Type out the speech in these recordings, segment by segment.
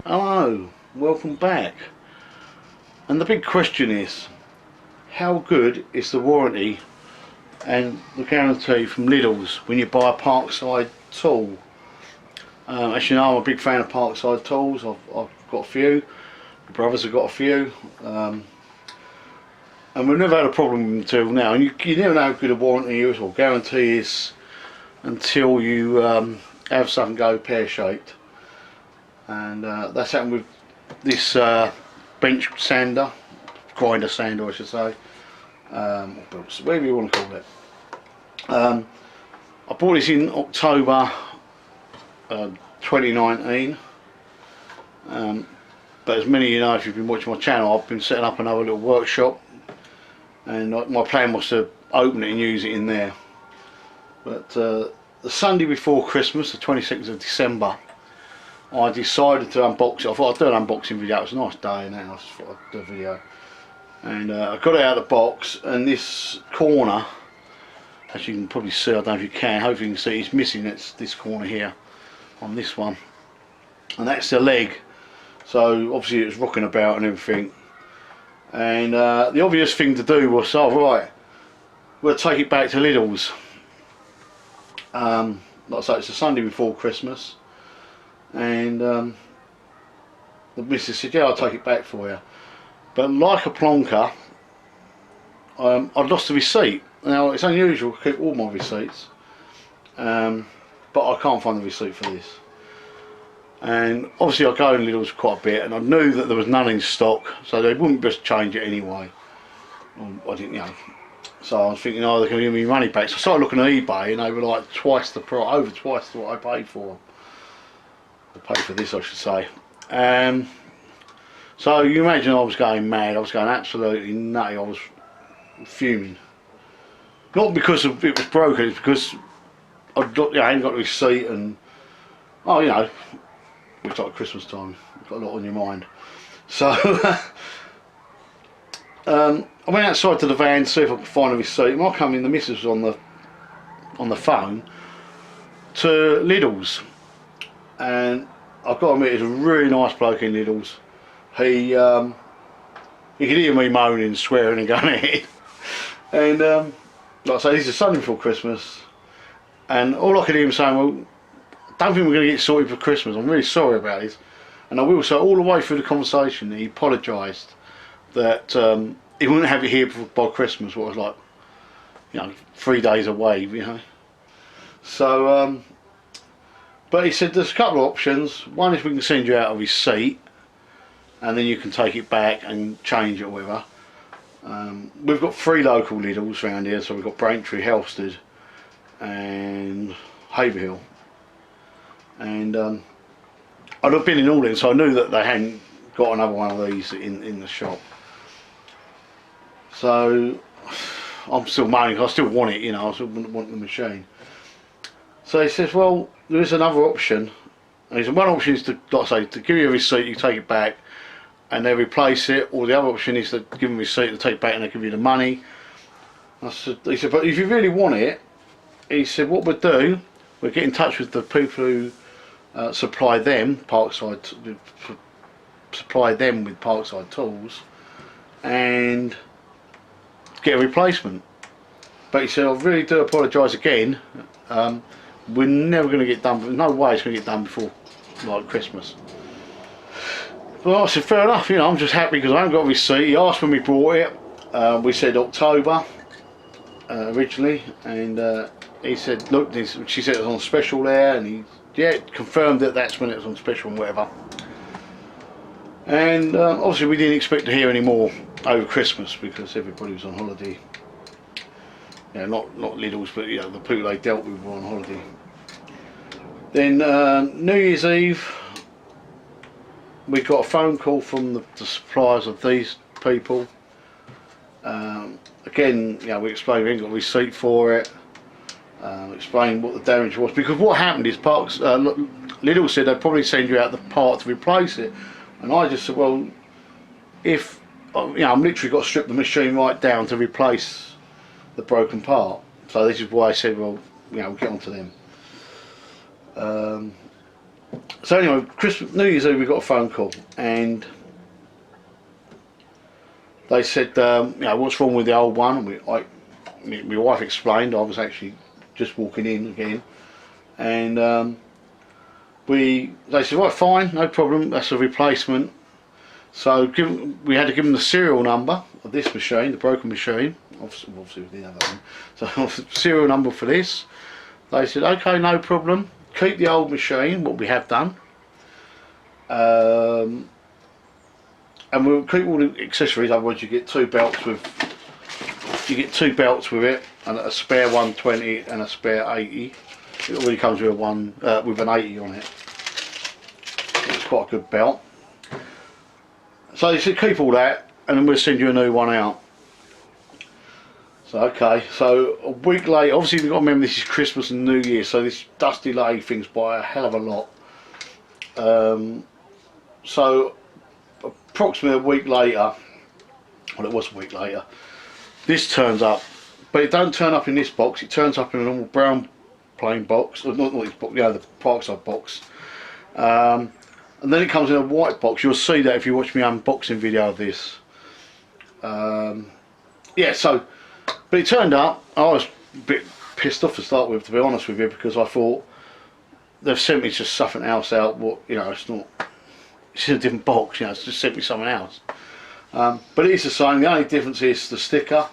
Hello, welcome back. And the big question is, how good is the warranty and the guarantee from Lidl's when you buy a Parkside tool? As you know, I'm a big fan of Parkside tools. I've got a few, my brothers have got a few, and we've never had a problem with them until now. And you never know how good a warranty is or guarantee is until you have something go pear-shaped. And that's happened with this bench sander, grinder sander I should say, whatever you want to call it. I bought this in October 2019, but as many of you know, if you've been watching my channel, I've been setting up another little workshop, and my plan was to open it and use it in there. But the Sunday before Christmas, the 26th of December, I decided to unbox it. I thought I'd do an unboxing video. It was a nice day and I just thought I'd do a video. And I got it out of the box, and this corner, as you can probably see, I don't know if you can, hopefully you can see, it's missing. It's this corner here on this one, and that's the leg. So obviously it was rocking about and everything, and the obvious thing to do was, right, we'll take it back to Lidl's. Like I say, it's the Sunday before Christmas, and the missus said, yeah, I'll take it back for you. But like a plonker, I'd lost the receipt. Now it's unusual to keep all my receipts, but I can't find the receipt for this. And obviously I go in Lidl's quite a bit, and I knew that there was none in stock, so they wouldn't just change it anyway. I didn't, so I was thinking, oh, they're going to give me money back. So I started looking at eBay, and they were like twice the price, over twice what I paid for. I paid for this, I should say. So you imagine I was going mad. I was going absolutely nutty. I was fuming. Not because it was broken, it's because I hadn't got the receipt, and it's like Christmas time. You've got a lot on your mind. So I went outside to the van to see if I could find a receipt. When I come in, the missus was on the phone to Lidl's, and I've got to admit, he's a really nice bloke in Lidl's. He could hear me moaning, swearing and going ahead. And like I say, this is Sunday before Christmas, and all I could hear him saying, well, I don't think we're going to get sorted for Christmas, I'm really sorry about this. And I will say, all the way through the conversation, he apologised that he wouldn't have it here by Christmas, what was like, 3 days away, So, but he said there's a couple of options. One is we can send you out a receipt, and then you can take it back and change it or whatever. We've got 3 local Lidl's around here, so we've got Braintree, Helsted and Haverhill. And I'd have been in all them, so I knew that they hadn't got another one of these in the shop. So I'm still moaning, I still want it, I still want the machine. So he says, well, there is another option. And he said, one option is to, like I say, to give you a receipt, you take it back and they replace it, or the other option is to give them a receipt, to take it back and they give you the money. He said, but if you really want it, he said, what we'll do, we'll get in touch with the people who supply them, supply them with Parkside tools, and get a replacement. But he said, I really do apologise again, we're never going to get done, there's no way it's going to get done before like Christmas. Well, I said, fair enough, I'm just happy because I haven't got a receipt. He asked when we bought it, we said October originally, and he said, look, she said it was on special there, and he confirmed that that's when it was on special and whatever. And obviously we didn't expect to hear any more over Christmas because everybody was on holiday. Not Lidl's, but the people they dealt with were on holiday. Then New Year's Eve, we got a phone call from the suppliers of these people. Again, we explained we ain't got a receipt for it. Explained what the damage was, because what happened is Lidl said they'd probably send you out the part to replace it, and I just said, well, if I'm literally got to strip the machine right down to replace the broken part. So this is why I said, well, we'll get on to them. So anyway, New Year's Eve we got a phone call, and they said, you know, what's wrong with the old one? My wife explained. I was actually just walking in again, and they said, right, fine, no problem, that's a replacement. So we had to give them the serial number of this machine, the broken machine. Obviously we didn't have that one. So serial number for this. They said, okay, no problem, keep the old machine, what we have done. And we'll keep all the accessories, otherwise you get two belts with it, and a spare 120 and a spare 80. It already comes with with an 80 on it. It's quite a good belt. So they said keep all that, and then we'll send you a new one out. So okay, so a week later, obviously we've got to remember this is Christmas and New Year, so this does delay things by a hell of a lot. So approximately a week later, well, it was a week later, this turns up, but it don't turn up in this box, it turns up in a normal brown plain box, or not this box, you know, the Parkside box. And then it comes in a white box. You'll see that if you watch my unboxing video of this. Yeah, so, but it turned up, I was a bit pissed off to start with, to be honest with you, because I thought they've sent me just something else out, what, you know, it's in a different box, you know, it's just sent me something else. But it is the same. The only difference is the sticker.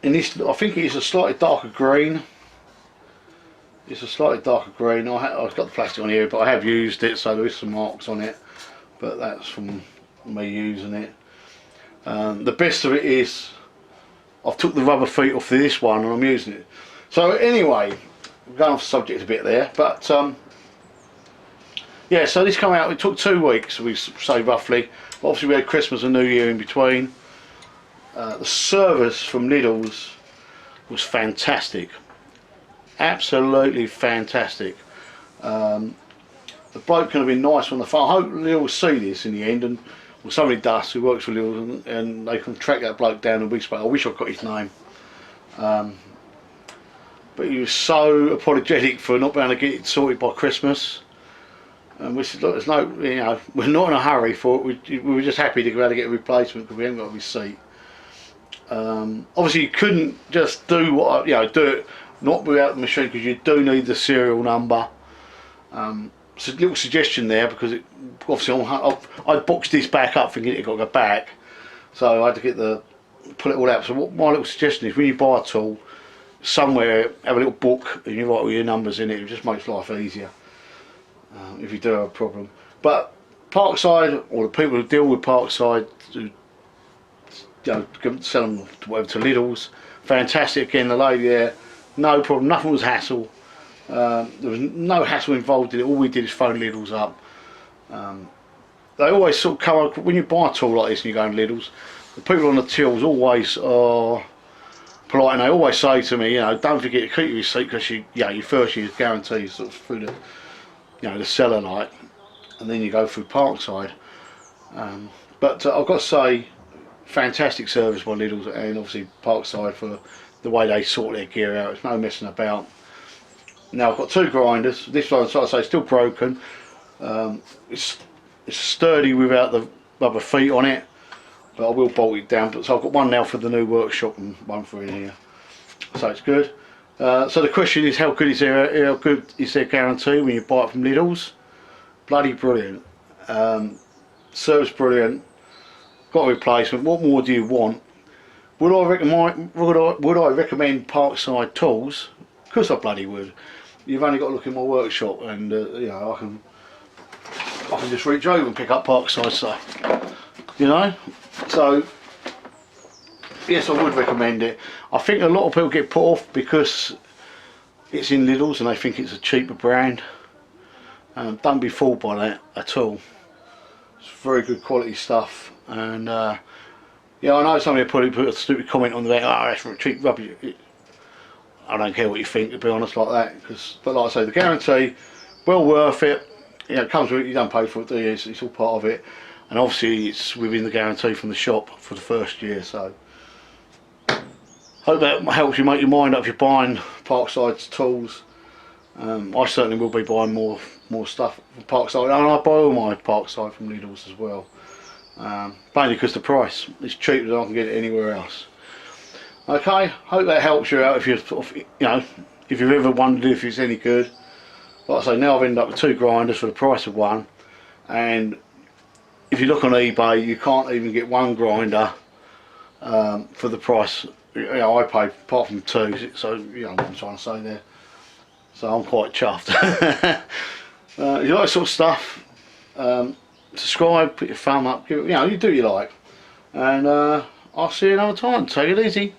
In this, I think it is a slightly darker green. It's a slightly darker green. I've got the plastic on here, but I have used it, so there is some marks on it. But that's from me using it. The best of it is I've took the rubber feet off this one and I'm using it. So anyway, I'm going off the subject a bit there, but yeah. So this came out. It took 2 weeks, we say roughly. But obviously we had Christmas and New Year in between. The service from Lidl's was fantastic. Absolutely fantastic. The bloke can have been nice on the phone. I hope Lidl will see this in the end, and well, somebody does who works for Lidl, and they can track that bloke down and we spoke. I wish I got his name. But he was so apologetic for not being able to get it sorted by Christmas. And we said, look, there's no, you know, we're not in a hurry for it. We were just happy to be able to get a replacement because we haven't got a receipt. Obviously, you couldn't just do what, you know, do it not without the machine, because you do need the serial number. It's a little suggestion there, because it, obviously I boxed this back up thinking it got to go back, so I had to pull it all out. So what my little suggestion is, when you buy a tool, somewhere have a little book and you write all your numbers in it. It just makes life easier if you do have a problem. But Parkside, or the people who deal with Parkside, who, you know, sell them to Lidl's, fantastic. Again, the lady there, no problem, nothing was hassle. There was no hassle involved in it. All we did is phone Lidl's up. They always sort of cover, when you buy a tool like this and you go in Lidl's, the people on the tills always are polite, and they always say to me, you know, don't forget to keep your receipt, because your first year's guarantee is sort of through the, you know, the seller, like, and then you go through Parkside. But I've got to say, fantastic service by Lidl's, and obviously Parkside for the way they sort their gear out. It's no messing about. Now I've got 2 grinders. This one, so I say, still broken. It's sturdy without the rubber feet on it, but I will bolt it down. But so I've got one now for the new workshop and one for in here. So it's good. So the question is, how good is their guarantee when you buy it from Lidl's? Bloody brilliant. Service brilliant. Got a replacement. What more do you want? Would I recommend Parkside tools? Of course I bloody would. You've only got to look in my workshop, and you know, I can just reach over and pick up Parkside stuff. You know, so yes, I would recommend it. I think a lot of people get put off because it's in Lidl's and they think it's a cheaper brand. Don't be fooled by that at all. It's very good quality stuff, and yeah, I know somebody put a stupid comment on there. Oh, that's for cheap rubbish. I don't care what you think, to be honest, like that. But like I say, the guarantee, well worth it. You know, it comes with it. You don't pay for it, do you? It's all part of it, and obviously it's within the guarantee from the shop for the first year. So, hope that helps you make your mind up if you're buying Parkside's tools. I certainly will be buying more stuff from Parkside, and I buy all my Parkside from Lidl's as well. Mainly because the price is cheaper than I can get it anywhere else. Okay, hope that helps you out if you sort of, if you've ever wondered if it's any good. Like I say, now I've ended up with 2 grinders for the price of one, and if you look on eBay, you can't even get 1 grinder for the price I paid, apart from 2. So you know what I'm trying to say there. So I'm quite chuffed. If you like this sort of stuff, subscribe, put your thumb up, give it, you do what you like, and I'll see you another time. Take it easy.